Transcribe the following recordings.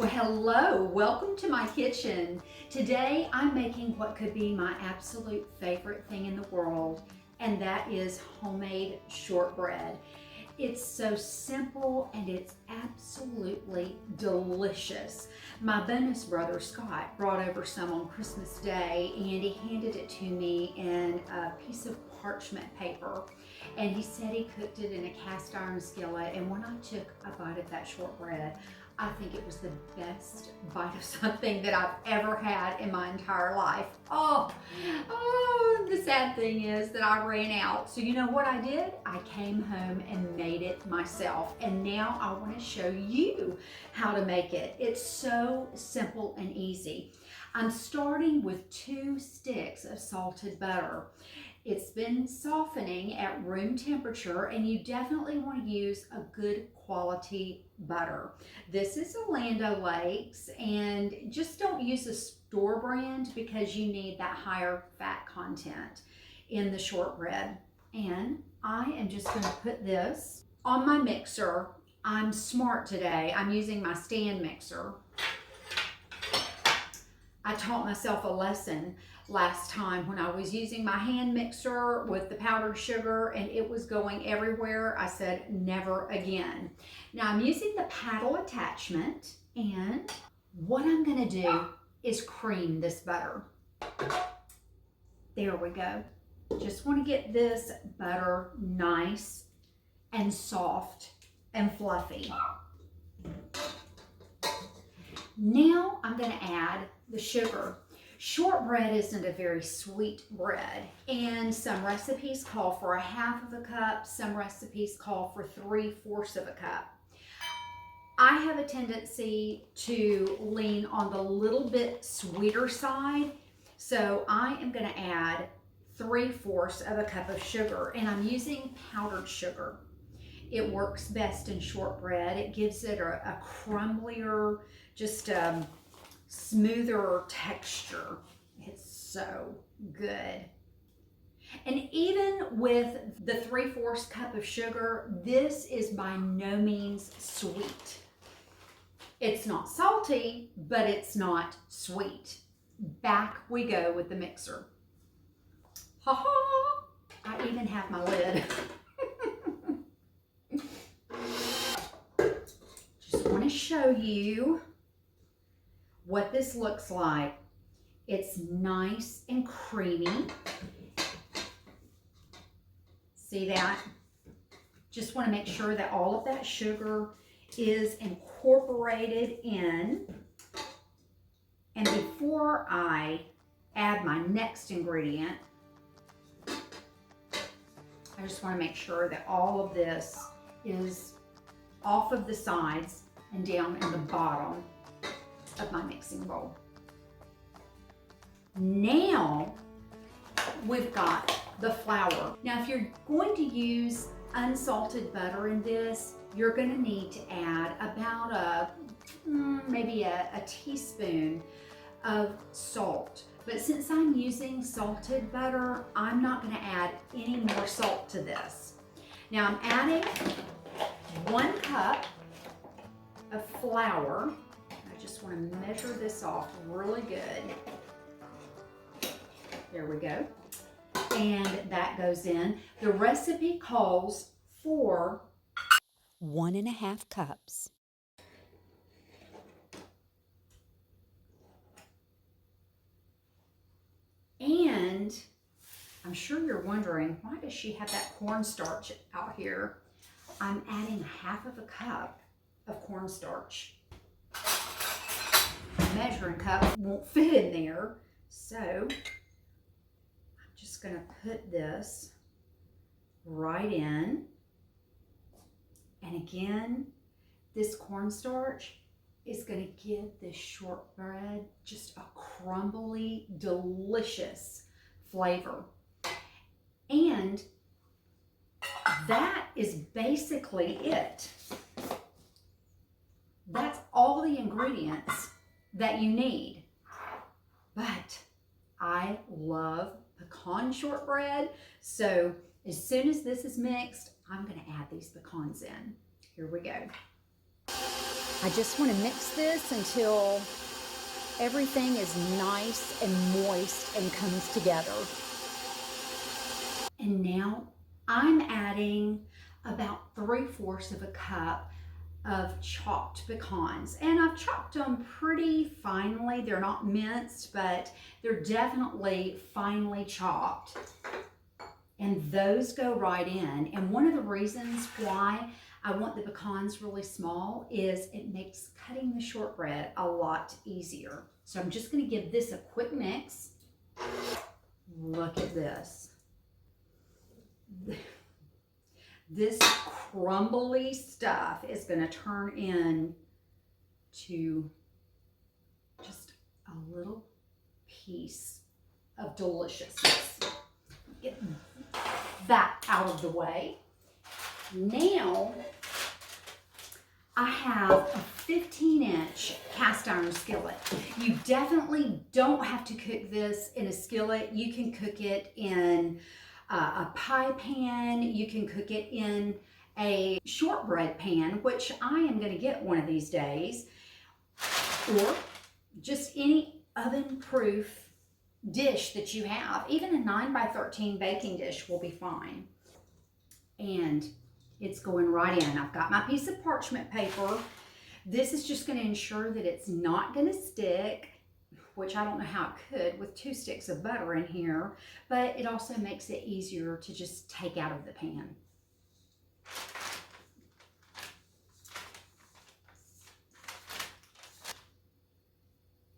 Well, hello, welcome to my kitchen. Today I'm making what could be my absolute favorite thing in the world, and that is homemade shortbread. It's so simple and it's absolutely delicious. My bonus brother Scott brought over some on Christmas Day and he handed it to me in a piece of parchment paper. And he said he cooked it in a cast iron skillet, and when I took a bite of that shortbread, I think it was the best bite of something that I've ever had in my entire life. Oh, the sad thing is that I ran out. So you know what I did? I came home and made it myself. And now I want to show you how to make it. It's so simple and easy. I'm starting with 2 sticks of salted butter. It's been softening at room temperature, and you definitely want to use a good quality butter. This is a Land O'Lakes, and just don't use a store brand because you need that higher fat content in the shortbread. And I am just going to put this on my mixer. I'm smart today. I'm using my stand mixer. I taught myself a lesson last time when I was using my hand mixer with the powdered sugar and it was going everywhere. I said, never again. Now I'm using the paddle attachment, and what I'm gonna do is cream this butter. There we go. Just wanna get this butter nice and soft and fluffy. Now I'm gonna add the sugar. Shortbread isn't a very sweet bread, and some recipes call for 1/2 cup, some recipes call for 3/4 cup. I have a tendency to lean on the little bit sweeter side, so I am going to add 3/4 cup of sugar, and I'm using powdered sugar. It works best in shortbread. It gives it a crumblier, just smoother texture. It's so good. And even with the 3/4 cup of sugar, this is by no means sweet. It's not salty, but it's not sweet. Back we go with the mixer. Ha ha! I even have my lid. Just want to show you what this looks like. It's nice and creamy. See that? Just want to make sure that all of that sugar is incorporated in. And before I add my next ingredient, I just want to make sure that all of this is off of the sides and down in the bottom of my mixing bowl. Now we've got the flour. Now if you're going to use unsalted butter in this, you're going to need to add about maybe a teaspoon of salt. But since I'm using salted butter, I'm not going to add any more salt to this. Now I'm adding 1 cup of flour. I just want to measure this off really good. There we go. And that goes in. The recipe calls for 1.5 cups. And I'm sure you're wondering, why does she have that cornstarch out here? I'm adding 1/2 cup of cornstarch. The measuring cup won't fit in there, so I'm just going to put this right in. And again, this cornstarch is going to give this shortbread just a crumbly, delicious flavor. And that is basically it. That's all the ingredients that you need. But I love pecan shortbread, so as soon as this is mixed, I'm going to add these pecans in. Here we go. I just want to mix this until everything is nice and moist and comes together. And now I'm adding about 3/4 of a cup of chopped pecans. And I've chopped them pretty finely. They're not minced, but they're definitely finely chopped. And those go right in. And one of the reasons why I want the pecans really small is it makes cutting the shortbread a lot easier. So I'm just going to give this a quick mix. Look at this. This crumbly stuff is going to turn into just a little piece of deliciousness. Get that out of the way. Now I have a 15-inch cast iron skillet. You definitely don't have to cook this in a skillet. You can cook it in a pie pan. You can cook it in a shortbread pan, which I am going to get one of these days, or just any oven-proof dish that you have. Even a 9x13 baking dish will be fine. And it's going right in. I've got my piece of parchment paper. This is just going to ensure that it's not going to stick, which I don't know how it could with 2 sticks of butter in here, but it also makes it easier to just take out of the pan.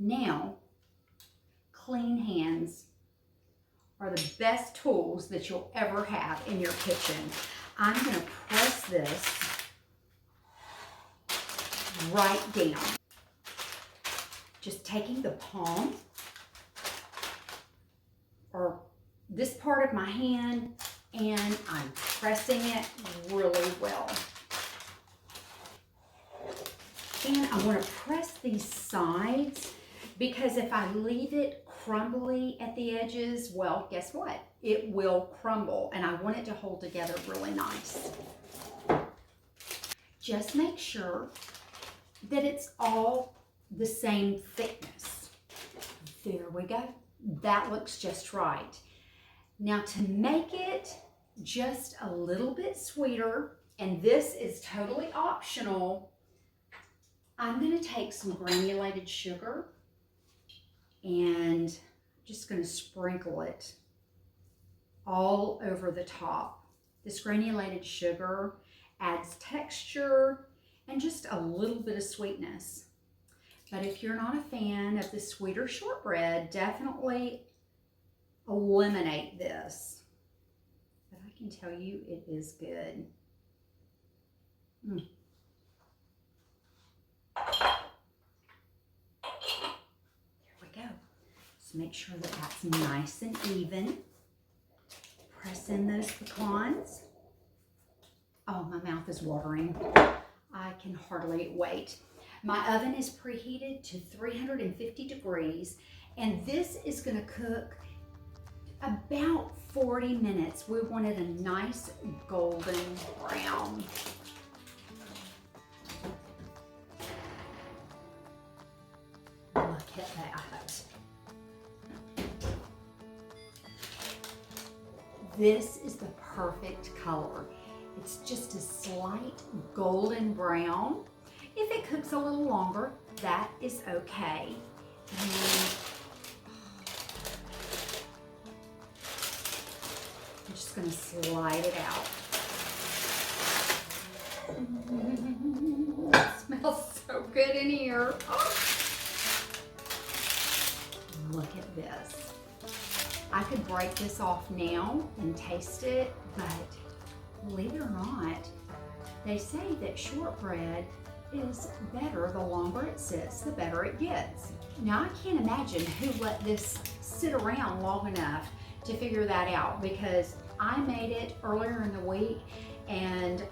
Now, clean hands are the best tools that you'll ever have in your kitchen. I'm going to press this right down. Just taking the palm or this part of my hand and I'm pressing it really well. And I want to press these sides because if I leave it crumbly at the edges, well, guess what? It will crumble, and I want it to hold together really nice. Just make sure that it's all the same thickness. There we go. That looks just right. Now to make it just a little bit sweeter, and this is totally optional, I'm going to take some granulated sugar and just going to sprinkle it all over the top. This granulated sugar adds texture and just a little bit of sweetness. But if you're not a fan of the sweeter shortbread, definitely eliminate this. But I can tell you it is good. There we go. Just make sure that that's nice and even. Press in those pecans. Oh, my mouth is watering. I can hardly wait. My oven is preheated to 350 degrees, and this is going to cook about 40 minutes. We want it a nice golden brown. Look at that. This is the perfect color. It's just a slight golden brown. If it cooks a little longer, that is okay. And I'm just going to slide it out. It smells so good in here. Oh. Look at this. I could break this off now and taste it, but believe it or not, they say that shortbread is better the longer it sits, the better it gets. Now I can't imagine who let this sit around long enough to figure that out, because I made it earlier in the week and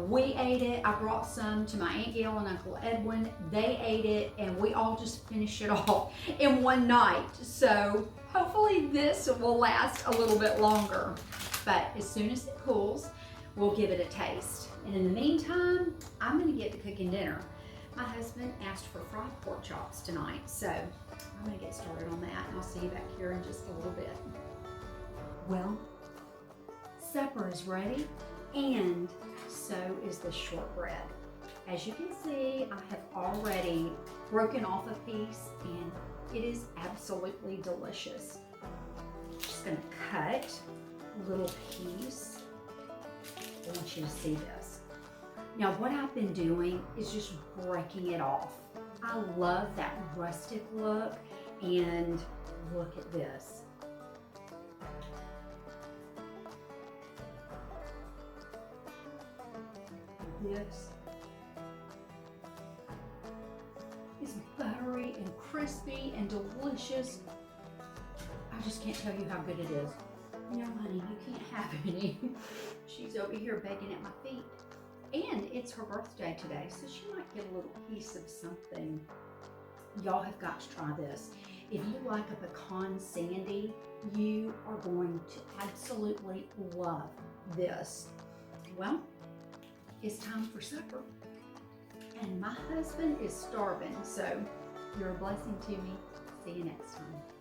we ate it. I brought some to my Aunt Gail and Uncle Edwin. They ate it and we all just finished it off in one night. So hopefully this will last a little bit longer. But as soon as it cools, we'll give it a taste. And in the meantime, I'm gonna get to cooking dinner. My husband asked for fried pork chops tonight, so I'm gonna get started on that, and I'll see you back here in just a little bit. Well, supper is ready, and so is the shortbread. As you can see, I have already broken off a piece, and it is absolutely delicious. Just gonna cut a little piece. I want you to see this. Now, what I've been doing is just breaking it off. I love that rustic look, and look at this. This is buttery and crispy and delicious. I just can't tell you how good it is. No, honey, you can't have any. She's over here begging at my feet. And it's her birthday today, so she might get a little piece of something. Y'all have got to try this. If you like a pecan sandy, you are going to absolutely love this. Well, it's time for supper. And my husband is starving, so you're a blessing to me. See you next time.